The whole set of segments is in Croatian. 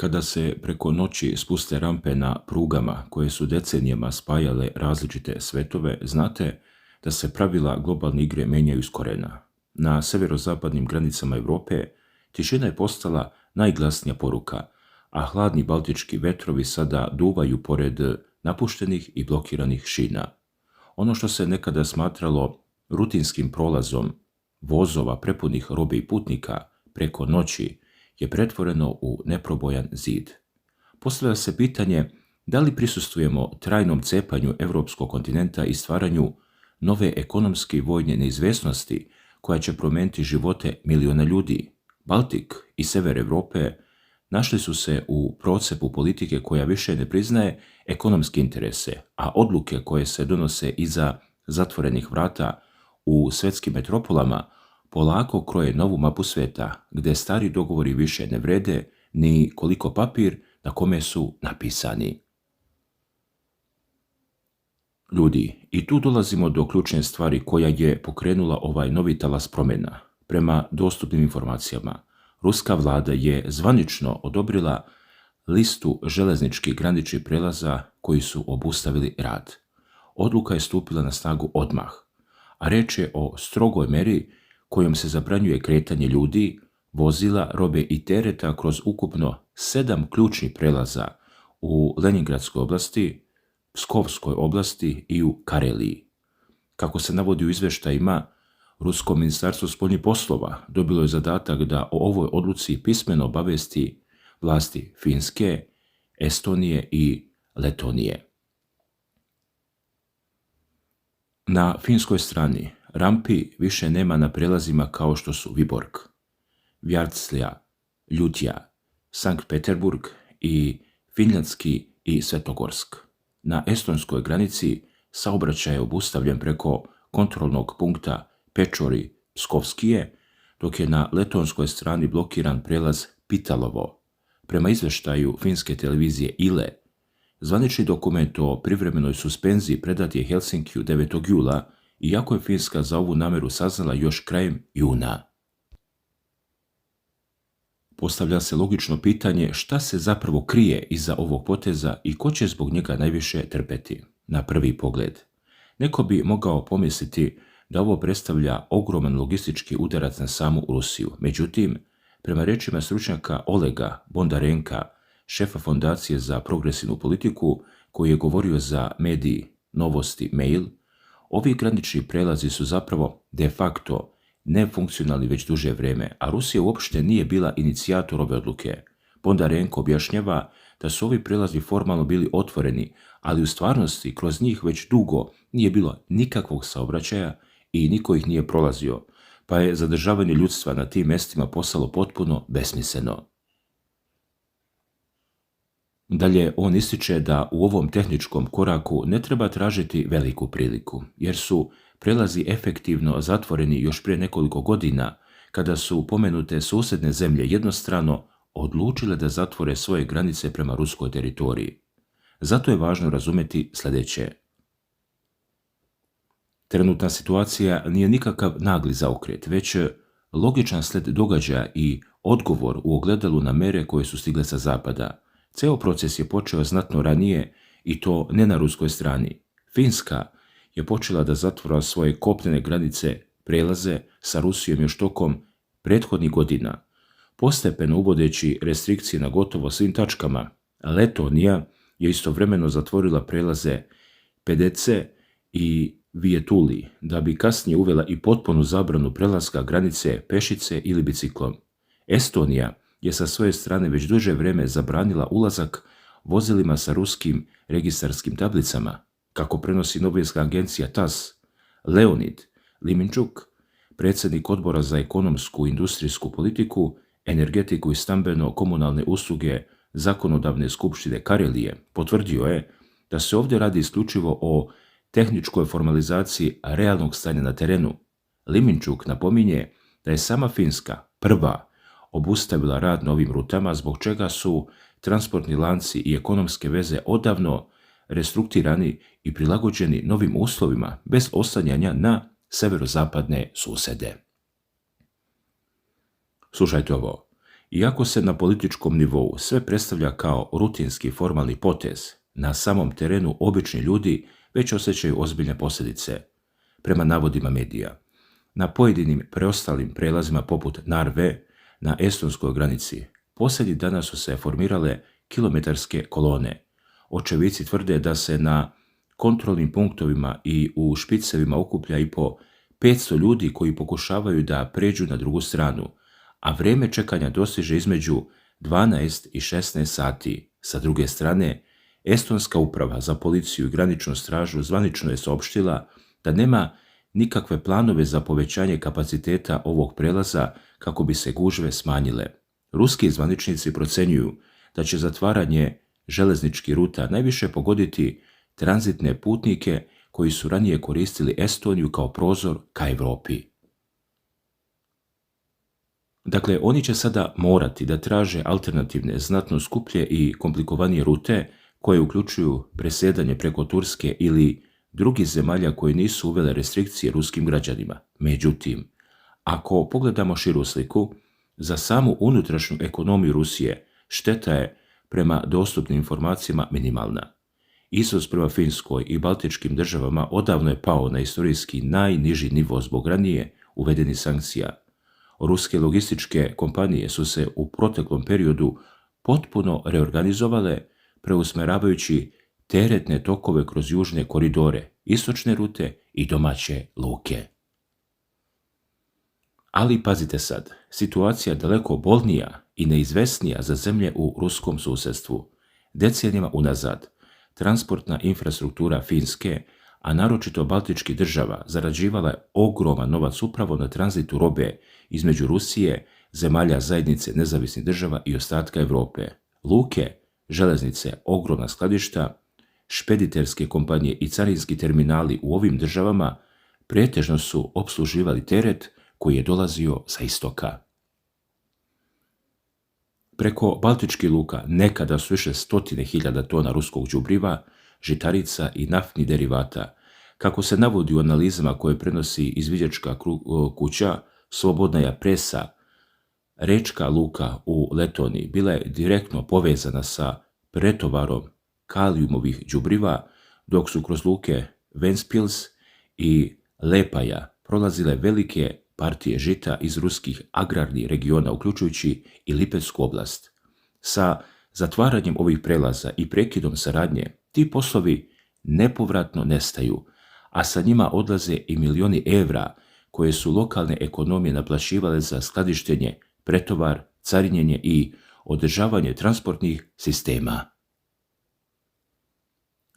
Kada se preko noći spuste rampe na prugama koje su decenijama spajale različite svetove, znate da se pravila globalne igre menjaju iz korena. Na severozapadnim granicama Europe tišina je postala najglasnija poruka, a hladni baltički vetrovi sada duvaju pored napuštenih i blokiranih šina. Ono što se nekada smatralo rutinskim prolazom vozova prepunih robe i putnika preko noći je pretvoreno u neprobojan zid. Postavlja se pitanje da li prisustvujemo trajnom cepanju evropskog kontinenta i stvaranju nove ekonomske i vojne neizvesnosti koja će promijeniti živote miliona ljudi. Baltik i sever Europe našli su se u procepu politike koja više ne priznaje ekonomske interese, a odluke koje se donose iza zatvorenih vrata u svetskim metropolama polako kroje novu mapu sveta, gdje stari dogovori više ne vrede ni koliko papir na kome su napisani. Ljudi, i tu dolazimo do ključne stvari koja je pokrenula ovaj novi talas promjena. Prema dostupnim informacijama, ruska vlada je zvanično odobrila listu železničkih graničnih prelaza koji su obustavili rad. Odluka je stupila na snagu odmah, a reč je o strogoj meri kojom se zabranjuje kretanje ljudi, vozila, robe i tereta kroz ukupno 7 ključnih prelaza u Leningradskoj oblasti, Pskovskoj oblasti i u Kareliji. Kako se navodi u izveštajima, Rusko ministarstvo spoljnih poslova dobilo je zadatak da o ovoj odluci pismeno obavesti vlasti Finske, Estonije i Letonije. Na finskoj strani rampi više nema na prelazima kao što su Viborg, Vjartslja, Ljutja, Sankt Peterburg i Finljandski i Svetogorsk. Na estonskoj granici saobraćaj je obustavljen preko kontrolnog punkta Pečori Pskovskije, dok je na letonskoj strani blokiran prelaz Pitalovo. Prema izveštaju finske televizije Ile, zvanični dokument o privremenoj suspenziji predat je Helsinkiju 9. jula, iako je Finska za ovu nameru saznala još krajem juna. Postavlja se logično pitanje šta se zapravo krije iza ovog poteza i ko će zbog njega najviše trpeti. Na prvi pogled, neko bi mogao pomisliti da ovo predstavlja ogroman logistički udarac na samu Rusiju. Međutim, prema rečima stručnjaka Olega Bondarenka, šefa Fondacije za progresivnu politiku, koji je govorio za mediji Novosti Mail, ovi granični prelazi su zapravo de facto nefunkcionalni već duže vrijeme, a Rusija uopšte nije bila inicijator ove odluke. Bondarenko objašnjava da su ovi prelazi formalno bili otvoreni, ali u stvarnosti kroz njih već dugo nije bilo nikakvog saobraćaja i niko ih nije prolazio, pa je zadržavanje ljudstva na tim mjestima postalo potpuno besmisleno. Dalje, on ističe da u ovom tehničkom koraku ne treba tražiti veliku priliku, jer su prelazi efektivno zatvoreni još prije nekoliko godina, kada su pomenute susjedne zemlje jednostrano odlučile da zatvore svoje granice prema ruskoj teritoriji. Zato je važno razumjeti sljedeće. Trenutna situacija nije nikakav nagli zaokret, već logičan slijed događaja i odgovor u ogledalu na mere koje su stigle sa zapada. Ceo proces je počeo znatno ranije i to ne na ruskoj strani. Finska je počela da zatvora svoje kopnene granice prelaze sa Rusijom još tokom prethodnih godina, postepeno uvodeći restrikcije na gotovo svim tačkama. Letonija je istovremeno zatvorila prelaze Pedece i Vijetuli, da bi kasnije uvela i potpunu zabranu prelaska granice pešice ili biciklom. Estonija je sa svoje strane već duže vrijeme zabranila ulazak vozilima sa ruskim registarskim tablicama. Kako prenosi novinska agencija TASS, Leonid Liminčuk, predsjednik odbora za ekonomsku i industrijsku politiku, energetiku i stambeno-komunalne usluge zakonodavne skupštine Karelije, potvrdio je da se ovdje radi isključivo o tehničkoj formalizaciji realnog stanja na terenu. Liminčuk napominje da je sama Finska prva obustavila rad na ovim rutama, zbog čega su transportni lanci i ekonomske veze odavno restrukturirani i prilagođeni novim uslovima bez oslanjanja na severozapadne susede. Slušajte ovo. Iako se na političkom nivou sve predstavlja kao rutinski formalni potez, na samom terenu obični ljudi već osjećaju ozbiljne posljedice. Prema navodima medija, na pojedinim preostalim prelazima poput Narve na estonskoj granici posljednjih dana su se formirale kilometarske kolone. Očevici tvrde da se na kontrolnim punktovima i u špicevima okuplja i po 500 ljudi koji pokušavaju da pređu na drugu stranu, a vrijeme čekanja dostiže između 12 i 16 sati. Sa druge strane, Estonska uprava za policiju i graničnu stražu zvanično je saopštila da nema nikakve planove za povećanje kapaciteta ovog prelaza kako bi se gužve smanjile. Ruski zvaničnici procenjuju da će zatvaranje železničkih ruta najviše pogoditi tranzitne putnike koji su ranije koristili Estoniju kao prozor ka Europi. Dakle, oni će sada morati da traže alternativne, znatno skuplje i komplikovanije rute koje uključuju presjedanje preko Turske ili drugih zemalja koje nisu uvele restrikcije ruskim građanima. Međutim, ako pogledamo širu sliku, za samu unutrašnju ekonomiju Rusije šteta je prema dostupnim informacijama minimalna. Izvoz prema Finskoj i Baltičkim državama odavno je pao na istorijski najniži nivo zbog ranije uvedenih sankcija. Ruske logističke kompanije su se u proteklom periodu potpuno reorganizovale, preusmeravajući teretne tokove kroz južne koridore, istočne rute i domaće luke. Ali pazite sad, situacija je daleko bolnija i neizvesnija za zemlje u ruskom susjedstvu. Decenijama unazad, transportna infrastruktura Finske, a naročito Baltičkih država, zarađivala je ogroman novac upravo na tranzitu robe između Rusije, zemalja zajednice nezavisnih država i ostatka Europe. Luke, železnice, ogromna skladišta, špediterske kompanije i carinski terminali u ovim državama pretežno su opsluživali teret koji je dolazio sa istoka. Preko Baltičkih luka nekada su išle 100.000 tona ruskog đubriva, žitarica i naftnih derivata. Kako se navodi u analizama koje prenosi izviđačka kuća Slobodnaja presa, Rečka luka u Letoniji bila je direktno povezana sa pretovarom kalijumovih đubriva, dok su kroz luke Ventspils i Lepaja prolazile velike partije žita iz ruskih agrarnih regiona, uključujući i Lipetsku oblast. Sa zatvaranjem ovih prelaza i prekidom saradnje, ti poslovi nepovratno nestaju, a sa njima odlaze i milioni evra koje su lokalne ekonomije naplaćivale za skladištenje, pretovar, carinjenje i održavanje transportnih sistema.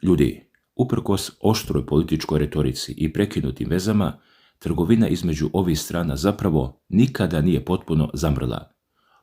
Ljudi, uprkos oštroj političkoj retorici i prekinutim vezama, trgovina između ovih strana zapravo nikada nije potpuno zamrla.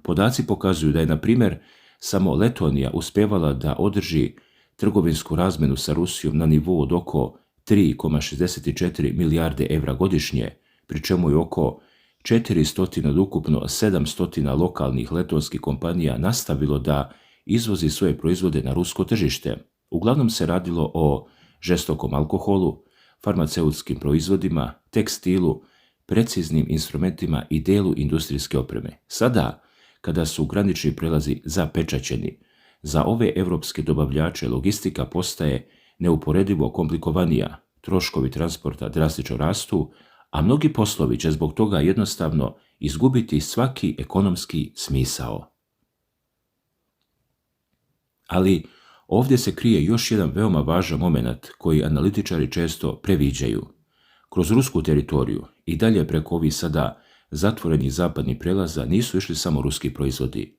Podaci pokazuju da je, na primjer, samo Letonija uspjevala da održi trgovinsku razmenu sa Rusijom na nivou od oko 3,64 milijarde evra godišnje, pri čemu je oko 400 od ukupno 700 lokalnih letonskih kompanija nastavilo da izvozi svoje proizvode na rusko tržište. Uglavnom se radilo o žestokom alkoholu, farmaceutskim proizvodima, tekstilu, preciznim instrumentima i delu industrijske opreme. Sada, kada su granični prelazi zapečaćeni, za ove evropske dobavljače logistika postaje neuporedivo komplikovanija, troškovi transporta drastično rastu, a mnogi poslovi će zbog toga jednostavno izgubiti svaki ekonomski smisao. Ali ovdje se krije još jedan veoma važan moment koji analitičari često previđaju. Kroz rusku teritoriju i dalje preko ovih sada zatvorenih zapadnih prelaza nisu išli samo ruski proizvodi.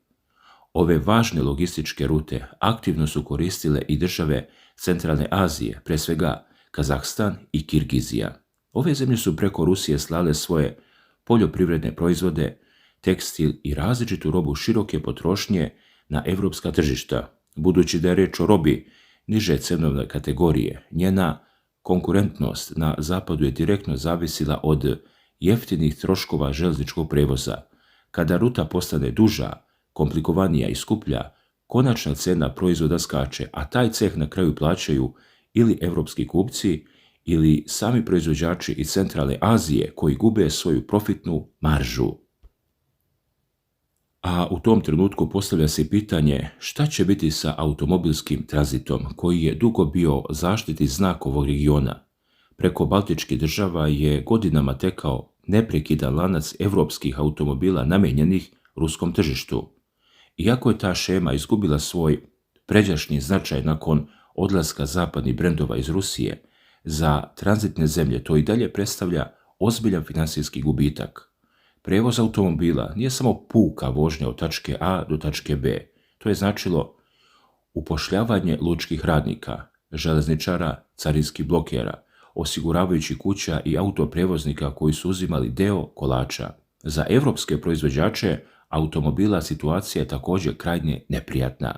Ove važne logističke rute aktivno su koristile i države Centralne Azije, pre svega Kazahstan i Kirgizija. Ove zemlje su preko Rusije slale svoje poljoprivredne proizvode, tekstil i različitu robu široke potrošnje na evropska tržišta. Budući da je reč o robi niže cenovne kategorije, njena konkurentnost na zapadu je direktno zavisila od jeftinih troškova željezničkog prevoza. Kada ruta postane duža, komplikovanija i skuplja, konačna cena proizvoda skače, a taj ceh na kraju plaćaju ili evropski kupci ili sami proizvođači iz Centralne Azije koji gube svoju profitnu maržu. A u tom trenutku postavlja se pitanje šta će biti sa automobilskim tranzitom koji je dugo bio zaštitni znak ovog regiona. Preko baltičkih država je godinama tekao neprekidan lanac evropskih automobila namijenjenih ruskom tržištu. Iako je ta šema izgubila svoj pređašnji značaj nakon odlaska zapadnih brendova iz Rusije, za tranzitne zemlje to i dalje predstavlja ozbiljan financijski gubitak. Prevoz automobila nije samo puka vožnja od tačke A do tačke B. To je značilo upošljavanje lučkih radnika, železničara, carinskih blokera, osiguravajućih kuća i autoprevoznika koji su uzimali deo kolača. Za evropske proizvođače automobila situacija je također krajnje neprijatna.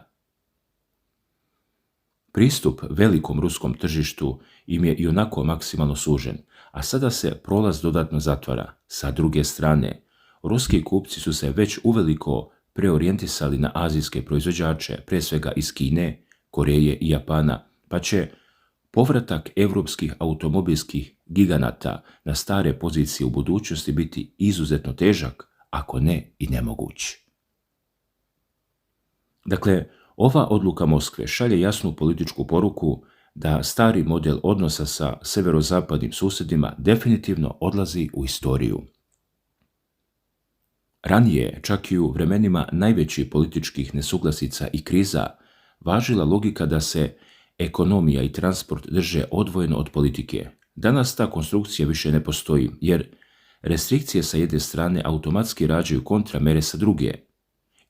Pristup velikom ruskom tržištu im je i onako maksimalno sužen, a sada se prolaz dodatno zatvara. Sa druge strane, ruski kupci su se već uveliko preorijentisali na azijske proizvođače, pre svega iz Kine, Koreje i Japana, pa će povratak evropskih automobilskih giganata na stare pozicije u budućnosti biti izuzetno težak, ako ne i nemoguć. Dakle, ova odluka Moskve šalje jasnu političku poruku da stari model odnosa sa severozapadnim susjedima definitivno odlazi u istoriju. Ranije, čak i u vremenima najvećih političkih nesuglasica i kriza, važila logika da se ekonomija i transport drže odvojeno od politike. Danas ta konstrukcija više ne postoji, jer restrikcije sa jedne strane automatski rađaju kontramere sa druge.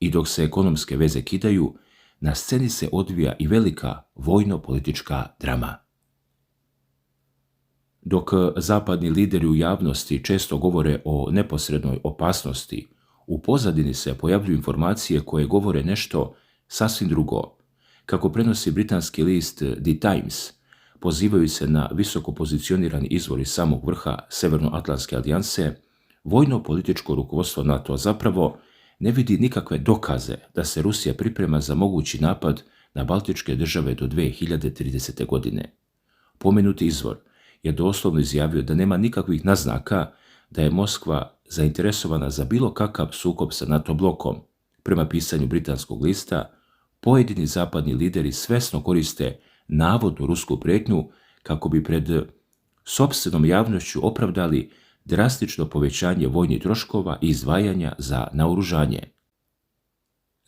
I dok se ekonomske veze kidaju, na sceni se odvija i velika vojno-politička drama. Dok zapadni lideri u javnosti često govore o neposrednoj opasnosti, u pozadini se pojavljuju informacije koje govore nešto sasvim drugo. Kako prenosi britanski list The Times, pozivaju se na visoko pozicionirani izvor iz samog vrha Severnoatlantske alijanse, vojno-političko rukovodstvo NATO zapravo ne vidi nikakve dokaze da se Rusija priprema za mogući napad na baltičke države do 2030. godine. Pomenuti izvor je doslovno izjavio da nema nikakvih naznaka da je Moskva zainteresovana za bilo kakav sukob sa NATO blokom. Prema pisanju britanskog lista, pojedini zapadni lideri svesno koriste navodnu rusku prijetnju kako bi pred sopstvenom javnošću opravdali drastično povećanje vojnih troškova i izdvajanja za naoružanje.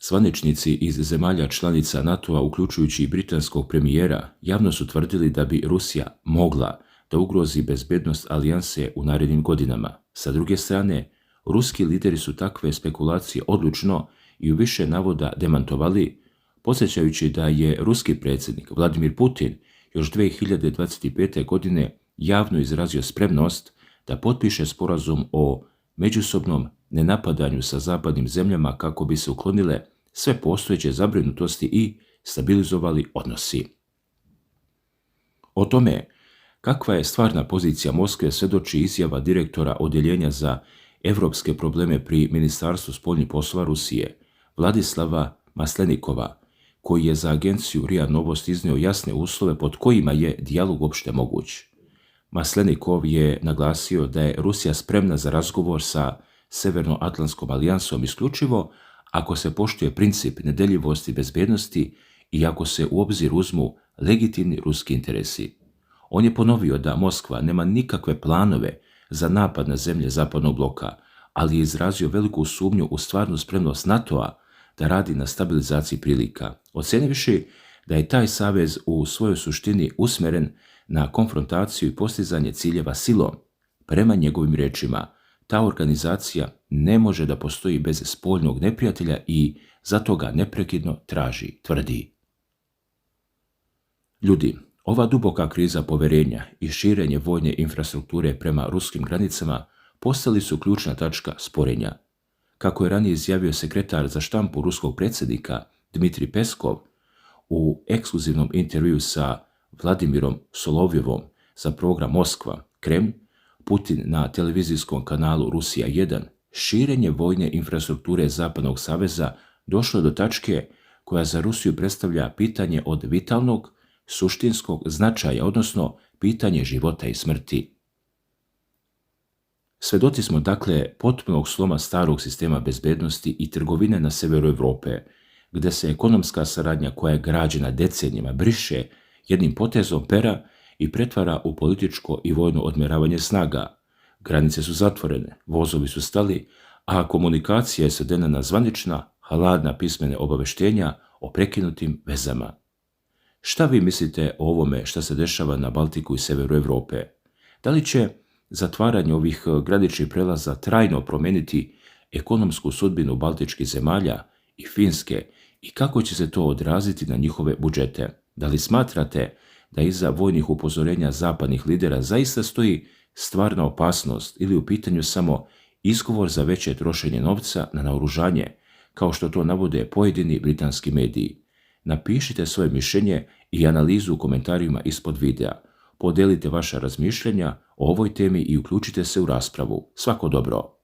Zvaničnici iz zemalja članica NATO-a, uključujući i britanskog premijera, javno su tvrdili da bi Rusija mogla da ugrozi bezbednost alijanse u narednim godinama. Sa druge strane, ruski lideri su takve spekulacije odlučno i u više navoda demantovali, podsjećajući da je ruski predsjednik Vladimir Putin još 2025. godine javno izrazio spremnost da potpiše sporazum o međusobnom nenapadanju sa zapadnim zemljama kako bi se uklonile sve postojeće zabrinutosti i stabilizovali odnosi. O tome kakva je stvarna pozicija Moskve svjedoči izjava direktora Odjeljenja za evropske probleme pri Ministarstvu spoljnih poslova Rusije, Vladislava Maslenikova, koji je za agenciju RIA Novost iznio jasne uslove pod kojima je dijalog uopšte moguć. Maslenikov je naglasio da je Rusija spremna za razgovor sa Severnoatlantskom alijansom isključivo ako se poštuje princip nedeljivosti bezbednosti i ako se u obzir uzmu legitimni ruski interesi. On je ponovio da Moskva nema nikakve planove za napad na zemlje zapadnog bloka, ali je izrazio veliku sumnju u stvarnu spremnost NATO-a da radi na stabilizaciji prilika, ocenivši da je taj savez u svojoj suštini usmeren na konfrontaciju i postizanje ciljeva silom. Prema njegovim rečima, ta organizacija ne može da postoji bez spoljnog neprijatelja i zato ga neprekidno traži, tvrdi. Ljudi, ova duboka kriza poverenja i širenje vojne infrastrukture prema ruskim granicama postali su ključna tačka sporenja. Kako je ranije izjavio sekretar za štampu ruskog predsjednika Dmitrij Peskov u ekskluzivnom intervjuu sa Vladimirom Solovjevom za program Moskva, Kremlj, Putin na televizijskom kanalu Rusija 1, širenje vojne infrastrukture Zapadnog saveza došlo do tačke koja za Rusiju predstavlja pitanje od vitalnog, suštinskog značaja, odnosno pitanje života i smrti. Svedoci smo dakle potpunog sloma starog sistema bezbednosti i trgovine na severu Europe, gdje se ekonomska saradnja koja je građena decenijama briše jednim potezom pera i pretvara u političko i vojno odmjeravanje snaga. Granice su zatvorene, vozovi su stali, a komunikacija je svedena na zvanična, hladna pismene obaveštenja o prekinutim vezama. Šta vi mislite o ovome što se dešava na Baltiku i severu Europe? Da li će zatvaranje ovih graničnih prelaza trajno promijeniti ekonomsku sudbinu baltičkih zemalja i Finske i kako će se to odraziti na njihove budžete? Da li smatrate da iza vojnih upozorenja zapadnih lidera zaista stoji stvarna opasnost ili u pitanju samo izgovor za veće trošenje novca na naoružanje, kao što to navode pojedini britanski mediji? Napišite svoje mišljenje i analizu u komentarima ispod videa. Podelite vaša razmišljanja o ovoj temi i uključite se u raspravu. Svako dobro!